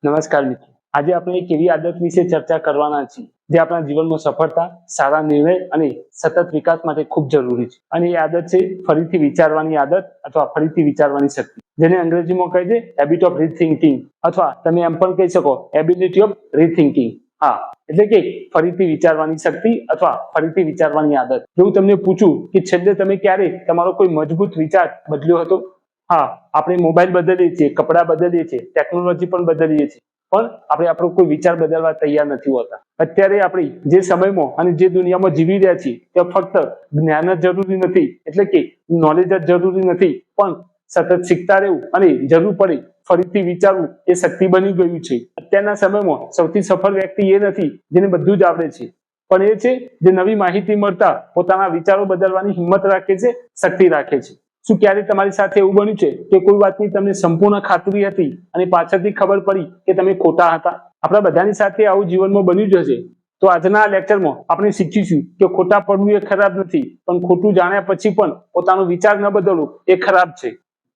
નમસ્કાર મિત્રો, આજે આપણે એક એવી આદત વિશે ચર્ચા કરવાના છીએ જે આપણા જીવનમાં સફળતા, સારા નિર્ણય અને સતત વિકાસ માટે ખૂબ જરૂરી છે. અને એ આદત છે ફરીથી વિચારવાની આદત અથવા ફરીથી વિચારવાની શક્તિ, જેને અંગ્રેજીમાં કહે છે હેબિટ ઓફ રીથિંકિંગ, અથવા તમે એમ પણ કહી શકો એબિલિટી ઓફ રીથિંકિંગ. હા, એટલે કે ફરીથી વિચારવાની શક્તિ અથવા ફરીથી વિચારવાની આદત. જો હું તમને પૂછું કે છેલ્લે તમે ક્યારે તમારો કોઈ મજબૂત વિચાર બદલ્યો હતો? હા, આપણે મોબાઈલ બદલીએ છીએ, કપડાં બદલીએ છીએ, ટેકનોલોજી પણ બદલીએ છીએ, પણ આપણે આપણો કોઈ વિચાર બદલવા તૈયાર નથી હોતા. અત્યારે આપણે જે સમયમાં અને જે દુનિયામાં જીવી રહ્યા છીએ તે ફક્ત જ્ઞાન જ જરૂરી નથી, એટલે કે નોલેજ જ જરૂરી નથી, પણ સતત શીખતા રહેવું અને જરૂર પડે ફરીથી વિચારવું એ શક્તિ બની ગયું છે. અત્યારના સમયમાં સૌથી સફળ વ્યક્તિ એ નથી જેને બધું જ આવડે છે, પણ એ છે જે નવી માહિતી મળતા પોતાના વિચારો બદલવાની હિંમત રાખે છે, શક્તિ રાખે છે. શું ક્યારે તમારી સાથે એવું બન્યું છે કે કોઈ વાતની તમને સંપૂર્ણ ખાતરી હતી અને પાછળથી ખબર પડી કે તમે ખોટા હતા? આપણા બધાની સાથે આવું જીવનમાં બન્યું જ હશે. તો આજના લેક્ચરમાં આપણે શીખીશું કે ખોટા પડવું એ ખરાબ નથી, પણ ખોટું જાણ્યા પછી પણ પોતાનો વિચાર ન બદલવો એ ખરાબ છે.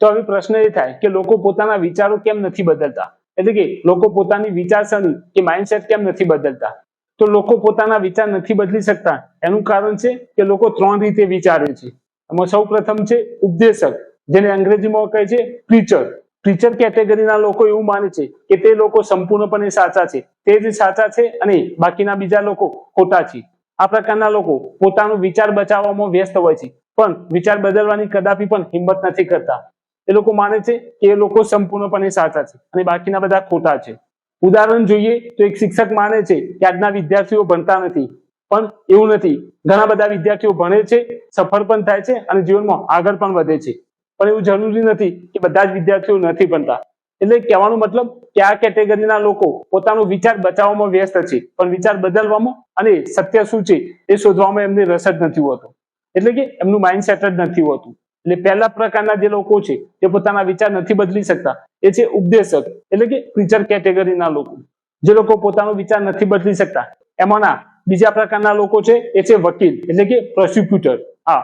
તો હવે પ્રશ્ન એ થાય કે લોકો પોતાના વિચારો કેમ નથી બદલતા, એટલે કે લોકો પોતાની વિચારસરણી કે માઇન્ડસેટ કેમ નથી બદલતા? તો લોકો પોતાના વિચાર નથી બદલી શકતા એનું કારણ છે કે લોકો 3 રીતે વિચારે છે. એમાં સૌ પ્રથમ છે ઉપદેશક, જેને અંગ્રેજીમાં કહે છે પ્રીચર. પ્રીચર કેટેગરીના લોકો એવું માને છે કે તે લોકો સંપૂર્ણપણે સાચા છે, તે જ સાચા છે અને બાકીના બીજા લોકો ખોટા છે. આ પ્રકારના લોકો પોતાનો વિચાર બચાવવામાં વ્યસ્ત હોય છે, પણ વિચાર બદલવાની કદાપી પણ હિંમત નથી કરતા. એ લોકો માને છે કે એ લોકો સંપૂર્ણપણે સાચા છે અને બાકીના બધા ખોટા છે. ઉદાહરણ જોઈએ તો એક શિક્ષક માને છે કે આજના વિદ્યાર્થીઓ ભણતા નથી, પણ એવું નથી. ઘણા બધા વિદ્યાર્થીઓ ભણે છે, સફળ પણ થાય છે અને જીવનમાં આગળ પણ વધે છે, પણ એવું જરૂરી નથી કે બધા જ વિદ્યાર્થીઓ નથી ભણતા. એટલે કહેવાનો મતલબ કે આ કેટેગરીના લોકો પોતાનો વિચાર બચાવવામાં વ્યસ્ત છે, પણ વિચાર બદલવામાં અને સત્ય શું છે એ શોધવામાં એમને રસ જ નથી હોતો, એટલે કે એમનું માઇન્ડસેટ જ નથી હોતું. એટલે પહેલા પ્રકારના જે લોકો છે તે પોતાના વિચાર નથી બદલી શકતા, એ છે ઉપદેશક, એટલે કે પ્રીચર કેટેગરીના લોકો. જે લોકો પોતાનો વિચાર નથી બદલી શકતા એમાંના બીજા પ્રકારના લોકો છે એ છે વકીલ, એટલે કે પ્રોસિક્યુટર. હા,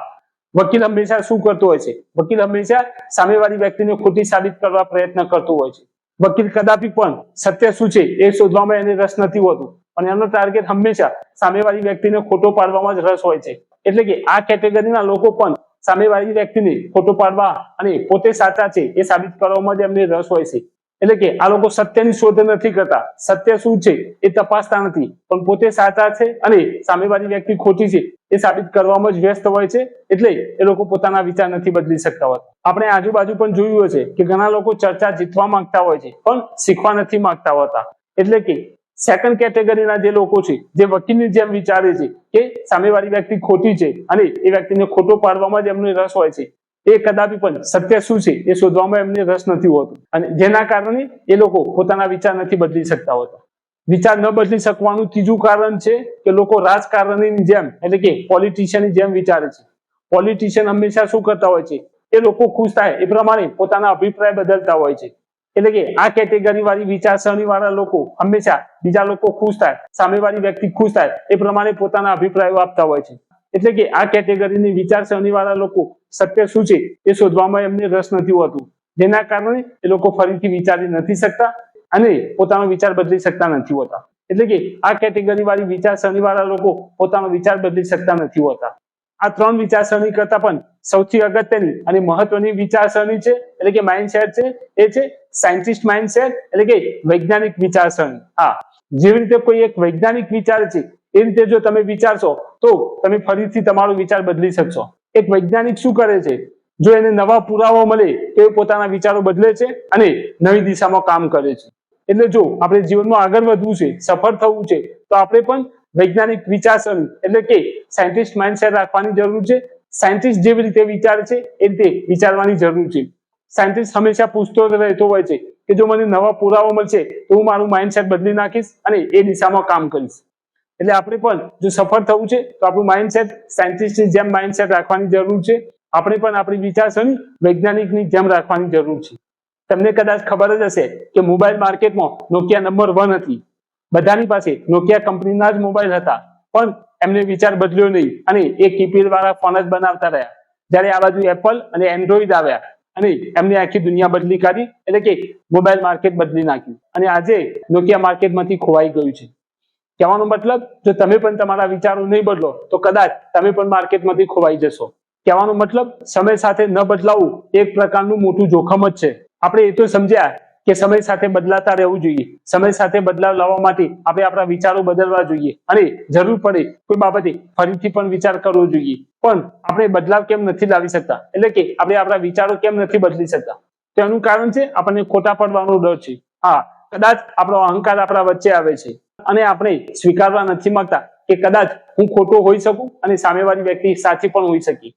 વકીલ હંમેશા શું કરતો હોય છે? વકીલ હંમેશા સામેવાળી વ્યક્તિને ખોટી સાબિત કરવા પ્રયત્ન કરતો હોય છે. વકીલ કદાપી પણ સત્ય શું છે એ શોધવામાં એને રસ નથી હોતું, અને એનો ટાર્ગેટ હંમેશા સામેવાળી વ્યક્તિને ખોટો પાડવામાં જ રસ હોય છે. એટલે કે આ કેટેગરીના લોકો પણ સામેવાળી વ્યક્તિને ખોટો પાડવા અને પોતે સાચા છે એ સાબિત કરવામાં જ એમને રસ હોય છે. એટલે કે આ લોકો સત્યની શોધ નથી કરતા, સત્ય શું છે એ તપાસતા નથી, પણ પોતે સાચા છે અને સામેવાળી વ્યક્તિ ખોટી છે એ સાબિત કરવામાં જ વ્યસ્ત હોય છે. એટલે એ લોકો પોતાના વિચાર નથી બદલી શકતા હોતા. આપણે આજુબાજુ પણ જોયું હશે કે ઘણા લોકો ચર્ચા જીતવા માંગતા હોય છે, પણ શીખવા નથી માંગતા હોતા. એટલે કે સેકન્ડ કેટેગરીના જે લોકો છે, જે વકીલની જેમ વિચારે છે કે સામેવાળી વ્યક્તિ ખોટી છે અને એ વ્યક્તિને ખોટો પાડવામાં જ એમને રસ હોય છે, એ કદાપી પણ સત્ય શું છે એ શોધવામાં એમને રસ નથી હોતો, અને જેના કારણે એ લોકો પોતાના વિચાર નથી બદલી શકતા હોતા. વિચાર ન બદલી શકવાનું ત્રીજું કારણ છે કે લોકો રાજકારણીની જેમ, એટલે કે પોલિટિશિયનની જેમ વિચારે છે. પોલિટિશિયન હંમેશા શું કરતા હોય છે? એ લોકો ખુશ થાય એ પ્રમાણે પોતાના અભિપ્રાય બદલતા હોય છે. એટલે કે આ કેટેગરી વાળી વિચારસરણી વાળા લોકો હંમેશા બીજા લોકો ખુશ થાય, સામેવાળી વ્યક્તિ ખુશ થાય એ પ્રમાણે પોતાના અભિપ્રાયો આપતા હોય છે. એટલે કે આ કેટેગરીની વિચારસરણી વાળા લોકો સત્ય શું છે એ શોધવામાં એમને રસ નથી હોતું, જેના કારણે એ લોકો ફરીથી વિચારી નથી શકતા અને પોતાનો વિચાર બદલી શકતા નથી હોતા. એટલે કે આ કેટેગરી વાળી વિચારસરણી વાળા લોકો પોતાનો વિચાર બદલી શકતા નથી હોતા. આ 3 વિચારસરણી કરતા પણ સૌથી અગત્યની અને મહત્વની વિચારસરણી છે, એટલે કે માઇન્ડસેટ છે, એ છે સાયન્ટિસ્ટ માઇન્ડસેટ, એટલે કે વૈજ્ઞાનિક વિચારસરણી. હા, જેવી રીતે કોઈ એક વૈજ્ઞાનિક વિચાર છે એ રીતે જો તમે વિચારશો તો તમે ફરીથી તમારો વિચાર બદલી શકશો. એક વૈજ્ઞાનિક શું કરે છે? જો એને નવા પુરાવા મળે તો એ પોતાના વિચારો બદલે છે અને નવી દિશામાં કામ કરે છે. એટલે જો આપણે જીવનમાં આગળ વધવું છે, સફળ થવું છે, તો આપણે પણ વૈજ્ઞાનિક વિચારસરણી, એટલે કે સાયન્ટિસ્ટ માઇન્ડસેટ રાખવાની જરૂર છે. સાયન્ટિસ્ટ જેવી રીતે વિચારે છે એ રીતે વિચારવાની જરૂર છે. સાયન્ટિસ્ટ હંમેશા પૂછતો રહેતો હોય છે કે જો મને નવા પુરાવા મળશે તો હું મારું માઇન્ડસેટ બદલી નાખીશ અને એ દિશામાં કામ કરીશ. એટલે આપણે પણ જો સફળ થવું છે તો આપણું માઇન્ડસેટ સાયન્ટિસ્ટની જેમ માઇન્ડસેટ રાખવાની જરૂર છે. આપણે પણ આપણી વિચારસરણી વૈજ્ઞાનિકની જેમ રાખવાની જરૂર છે. તમને કદાચ ખબર જ હશે કે મોબાઈલ માર્કેટમાં નોકિયા નંબર 1 હતી. બધાની પાસે નોકિયા કંપનીના જ મોબાઈલ હતા, પણ એમને વિચાર બદલ્યો નહીં અને એ કીપેડ વાળા ફોન જ બનાવતા રહ્યા. જ્યારે આ બાજુ એપલ અને એન્ડ્રોઈડ આવ્યા અને એમને આખી દુનિયા બદલી કાઢી, એટલે કે મોબાઈલ માર્કેટ બદલી નાખ્યું અને આજે નોકિયા માર્કેટમાંથી ખોવાઈ ગયું છે. કહેવાનો મતલબ, જો તમે પણ તમારા વિચારો નહીં બદલો તો કદાચ તમે પણ માર્કેટમાંથી ખોવાઈ જશો. કહેવાનો મતલબ, સમય સાથે ન બદલાવું એક પ્રકારનું મોટું જોખમ જ છે. આપણે એ તો સમજ્યા કે સમય સાથે બદલાતા રહેવું જોઈએ. સમય સાથે બદલાવ લાવવા માટે આપણે આપણા વિચારો બદલવા જોઈએ અને જરૂર પડે કોઈ બાબતે ફરીથી પણ વિચાર કરવો જોઈએ. પણ આપણે બદલાવ કેમ નથી લાવી શકતા, એટલે કે આપણે આપણા વિચારો કેમ નથી બદલી શકતા? તો એનું કારણ છે આપણને ખોટા પડવાનો ડર છે. હા, કદાચ આપણો અહંકાર આપણા વચ્ચે આવે છે અને આપણે સ્વીકારવા નથી માંગતા કે કદાચ હું ખોટો હોઈ શકું અને સામેવાળી વ્યક્તિ સાચી પણ હોઈ શકે.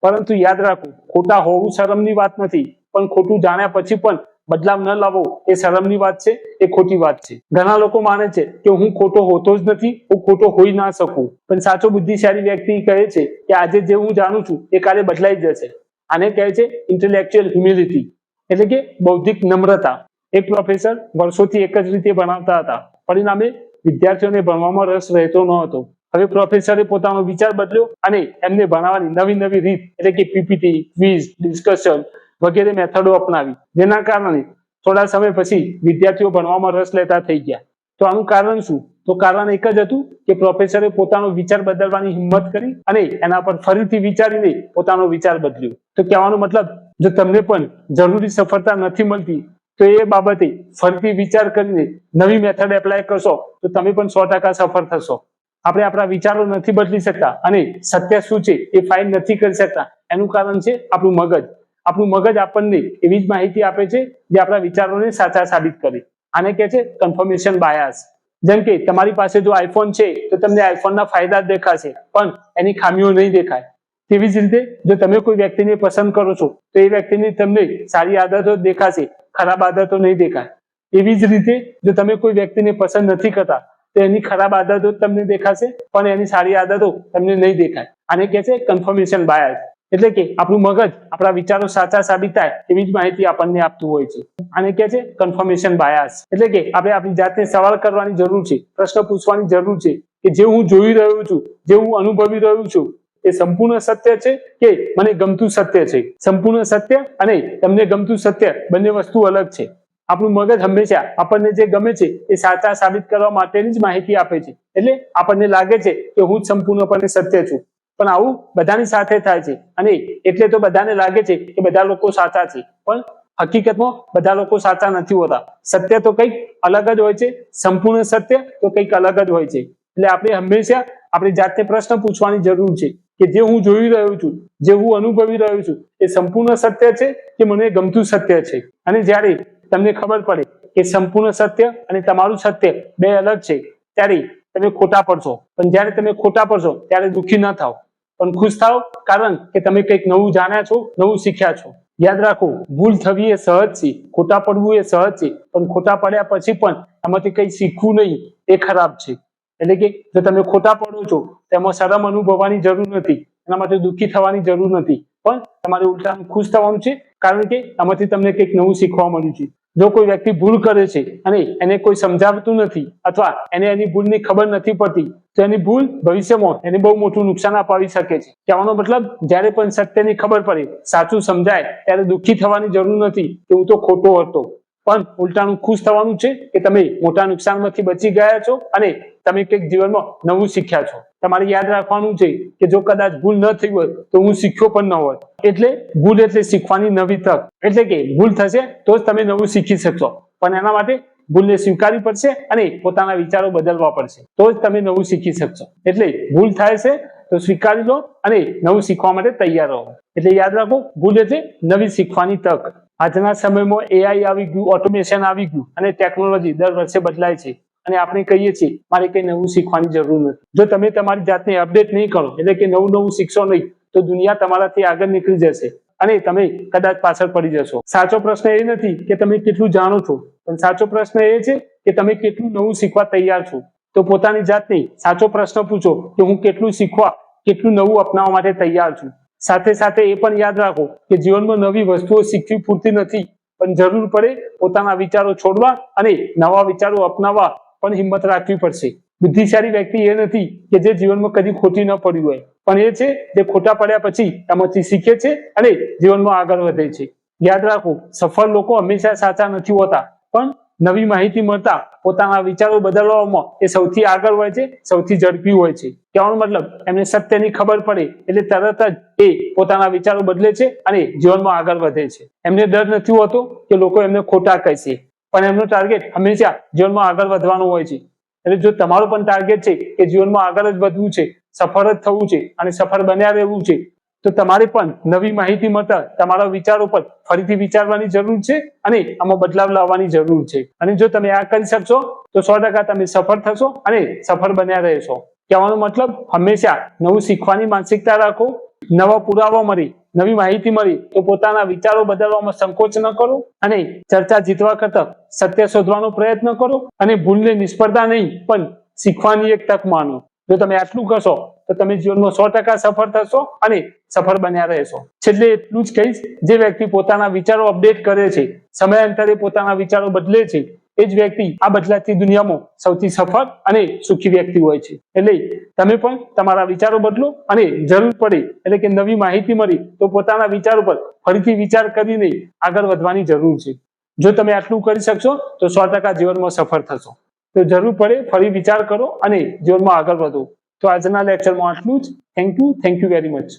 પરંતુ યાદ રાખો, ખોટા હોવું શરમની વાત નથી, પણ ખોટું જાણ્યા પછી પણ બદલાવ ન લાવવો એ શરમની વાત છે, એ ખોટી વાત છે. ઘણા લોકો માને છે કે હું ખોટો હોતો જ નથી, હું ખોટો હોઈ ના શકું. પણ સાચો બુદ્ધિશાળી વ્યક્તિ કહે છે કે આજે જે હું જાણું છું એ કાલે બદલાઈ જશે. આને કહે છે ઇન્ટેલેક્ચ્યુઅલ હ્યુમિલિટી, એટલે કે બૌદ્ધિક નમ્રતા. એક પ્રોફેસર વર્ષોથી એક જ રીતે ભણાવતા હતા. પરિણામે વિદ્યાર્થીઓને ભણવામાં રસ રહેતો ન હતો. હવે પ્રોફેસરે પોતાનો વિચાર બદલ્યો અને એમને ભણાવવાની નવી નવી રીત, એટલે કે પીપીટી, ક્વિઝ, ડિસ્કશન વગેરે મેથડો અપનાવી. જેના કારણે થોડા સમય પછી વિદ્યાર્થીઓ ભણવામાં રસ લેતા થઈ ગયા. તો આનું કારણ શું? તો કારણ એક જ હતું કે પ્રોફેસરે પોતાનો વિચાર બદલવાની હિંમત કરી અને એના પર ફરીથી વિચારીને પોતાનો વિચાર બદલ્યો. તો કહેવાનો મતલબ, જો તમને પણ જરૂરી સફળતા નથી મળતી તો એ બાબતે ફરીથી વિચાર કરીને નવી મેથડ એપ્લાય કરશો તો તમે પણ 100% સફળ થશો. આપણે આપણા વિચારો નથી બદલી શકતા અને સત્ય શું છે એ ફાઇન્ડ નથી કરી શકતા. એનું કારણ છે આપણું મગજ. આપણું મગજ આપણને એવી જ માહિતી આપે છે જે આપણા વિચારોને સાચા સાબિત કરે. આને કહે છે કન્ફર્મેશન બાયસ. જેમ કે તમારી પાસે જો આઈફોન છે તો તમને આઈફોનના ફાયદા જ દેખાશે, પણ એની ખામીઓ નહીં દેખાય. તેવી જ રીતે જો તમે કોઈ વ્યક્તિને પસંદ કરો છો તો એ વ્યક્તિની તમને સારી આદતો દેખાશે, ખરાબ આદતો નહીં દેખાય. એવી જ રીતે જો તમે કોઈ વ્યક્તિને પસંદ નથી કરતા તો એની ખરાબ આદતો તમને દેખાશે, પણ એની સારી આદતો તમને નહીં દેખાય. આને કહે છે કન્ફર્મેશન બાયસ. એટલે કે આપણું મગજ આપણા વિચારો સાચા સાબિત થાય એવી જ માહિતી આપણને આપતું હોય છે. આને કહે છે કન્ફર્મેશન બાયસ. એટલે કે આપણે આપણી જાતને સવાલ કરવાની જરૂર છે, પ્રશ્ન પૂછવાની જરૂર છે કે જે હું જોઈ રહ્યો છું, જે હું અનુભવી રહ્યો છું, એ સંપૂર્ણ સત્ય છે કે મને ગમતું સત્ય છે? સંપૂર્ણ સત્ય અને તમને ગમતું સત્ય બંને વસ્તુ અલગ છે. આપણું મગજ હંમેશા આપણને જે ગમે છે એ સાચા સાબિત કરવા માટેની જ માહિતી આપે છે. એટલે આપણને લાગે છે કે હું જ સંપૂર્ણપણે સત્ય છું. પણ આવું બધાની સાથે થાય છે અને એટલે તો બધાને લાગે છે કે બધા લોકો સાચા છે, પણ હકીકતમાં બધા લોકો સાચા નથી હોતા. સત્ય તો કંઈક અલગ જ હોય છે, સંપૂર્ણ સત્ય તો કંઈક અલગ જ હોય છે. એટલે આપણે હંમેશા આપણી જાતને પ્રશ્ન પૂછવાની જરૂર છે કે જે હું જોઈ રહ્યો છું, જે હું અનુભવી રહ્યો છું, એ સંપૂર્ણ સત્ય છે કે મને ગમતું સત્ય છે? અને જ્યારે તમને ખબર પડે કે સંપૂર્ણ સત્ય અને તમારું સત્ય બે અલગ છે ત્યારે તમે ખોટા પડશો. પણ જ્યારે તમે ખોટા પડશો ત્યારે દુઃખી ન થાવ, પણ ખુશ થાવ, કારણ કે તમે કંઈક નવું જાણ્યા છો, નવું શીખ્યા છો. યાદ રાખો, ભૂલ થવી એ સહજ છે, ખોટા પડવું એ સહજ છે, પણ ખોટા પડ્યા પછી પણ એમાંથી કંઈ શીખવું નહીં એ ખરાબ છે. એટલે કે જો તમે ખોટા પડો છો તેમાં શરમ અનુભવવાની જરૂર નથી, એના માટે દુઃખી થવાની જરૂર નથી, પણ તમારે ઉલટાનું ખુશ થવાનું છે, કારણ કે આમાંથી તમને કંઈક નવું શીખવા મળ્યું છે. જો કોઈ વ્યક્તિ ભૂલ કરે છે અને એને કોઈ સમજાવતું નથી અથવા એને એની ભૂલની ખબર નથી પડતી તો એની ભૂલ ભવિષ્યમાં એને બહુ મોટું નુકસાન અપાવી શકે છે. કહેવાનો મતલબ, જ્યારે પણ સત્યની ખબર પડે, સાચું સમજાય, ત્યારે દુઃખી થવાની જરૂર નથી કે હું તો ખોટો હતો, પણ ઉલટાનું ખુશ થવાનું છે કે તમે મોટા નુકસાનમાંથી બચી ગયા છો અને તમે કંઈક જીવનમાં નવું શીખ્યા છો. તમારે યાદ રાખવાનું છે કે જો કદાચ ભૂલ ન થઈ હોય તો હું શીખ્યો પણ ન હોત. એટલે ભૂલ એટલે શીખવાની નવી તક. એટલે કે ભૂલ થશે તો જ તમે નવું શીખી શકશો, પણ એના માટે ભૂલને સ્વીકારવી પડશે અને પોતાના વિચારો બદલવા પડશે, તો જ તમે નવું શીખી શકશો. એટલે ભૂલ થાય છે તો સ્વીકારી લો અને નવું શીખવા માટે તૈયાર રહો. એટલે યાદ રાખો, ભૂલ એટલે નવી શીખવાની તક. આજના સમયમાં એઆઈ આવી ગયું, ઓટોમેશન આવી ગયું અને ટેકનોલોજી દર વર્ષે બદલાય છે અને આપણે કહીએ છીએ મારે કંઈ નવું શીખવાની જરૂર નથી. જો તમે તમારી જાતને અપડેટ નહીં કરો, એટલે કે નવું નવું શીખશો નહીં, તો દુનિયા તમારાથી આગળ નીકળી જશે અને તમે કદાચ પાછળ પડી જશો. સાચો પ્રશ્ન એ નથી કે તમે કેટલું જાણો છો, પણ સાચો પ્રશ્ન એ છે કે તમે કેટલું નવું શીખવા તૈયાર છો. તો પોતાની જાતને સાચો પ્રશ્ન પૂછો કે હું કેટલું શીખવા, કેટલું નવું અપનાવવા માટે તૈયાર છું. સાથે સાથે એ પણ યાદ રાખો કે જીવનમાં નવી વસ્તુઓ શીખવી પૂરતી નથી, પણ જરૂર પડે પોતાના વિચારો છોડવા અને નવા વિચારો અપનાવવા પણ હિંમત રાખવી પડશે. બુદ્ધિશાળી વ્યક્તિ એ નથી કે જે જીવનમાં કદી ખોટી ન પડ્યું હોય, પણ એ છે જે ખોટા પડ્યા પછી એમાંથી શીખે છે અને જીવનમાં આગળ વધે છે. યાદ રાખો, સફળ લોકો હંમેશા સાચા નથી હોતા, પણ નવી માહિતી મળતા પોતાના વિચારો બદલવામાં એ સૌથી આગળ હોય છે, સૌથી ઝડપી હોય છે. કહેવાનો મતલબ એમને સત્યની ખબર પડે એટલે તરત જ એ પોતાના વિચારો બદલે છે અને જીવનમાં આગળ વધે છે. એમને ડર નથી હોતો કે લોકો એમને ખોટા કહેશે, પણ એમનો ટાર્ગેટ હંમેશા જીવનમાં આગળ વધવાનું હોય છે. એટલે જો તમારો પણ ટાર્ગેટ છે કે જીવનમાં આગળ જ વધવું છે, સફળ જ થવું છે અને સફળ બન્યા રહેવું છે, તો તમારે પણ નવી માહિતી મળતા તમારા વિચારો પર ફરીથી વિચારવાની જરૂર છે અને આમાં બદલાવ લાવવાની જરૂર છે. અને જો તમે આ કરી શકશો તો 100% તમે સફળ થશો અને સફળ બન્યા રહેશો. કહેવાનો મતલબ હંમેશા નવું શીખવાની માનસિકતા રાખો. નવા પુરાવા મળી, નવી માહિતી મળી તો પોતાના વિચારો બદલવામાં સંકોચ ન કરો અને ચર્ચા જીતવા કરતા સત્ય શોધવાનો પ્રયત્ન કરો અને ભૂલને નિષ્ફળતા નહીં પણ શીખવાની એક તક માનો. જો તમે આટલું કરશો તો તમે જીવનમાં 100% સફળ થશો અને સફળ બન્યા રહેશો. છેલ્લે એટલું જ કહીશ, જે વ્યક્તિ પોતાના વિચારો અપડેટ કરે છે, સમયાંતરે પોતાના વિચારો બદલે છે, એ જ વ્યક્તિ આ બદલાતી દુનિયામાં સૌથી સફળ અને સુખી વ્યક્તિ હોય છે. એટલે તમે પણ તમારા વિચારો બદલો અને જરૂર પડે એટલે કે નવી માહિતી મળી તો પોતાના વિચારો પર ફરીથી વિચાર કરીને આગળ વધવાની જરૂર છે. જો તમે આટલું કરી શકશો તો 100% જીવનમાં સફળ થશો. તો જરૂર પડે ફરી વિચાર કરો અને જીવનમાં આગળ વધો. તો આજના લેક્ચરમાં આટલું જ. Thank you very much.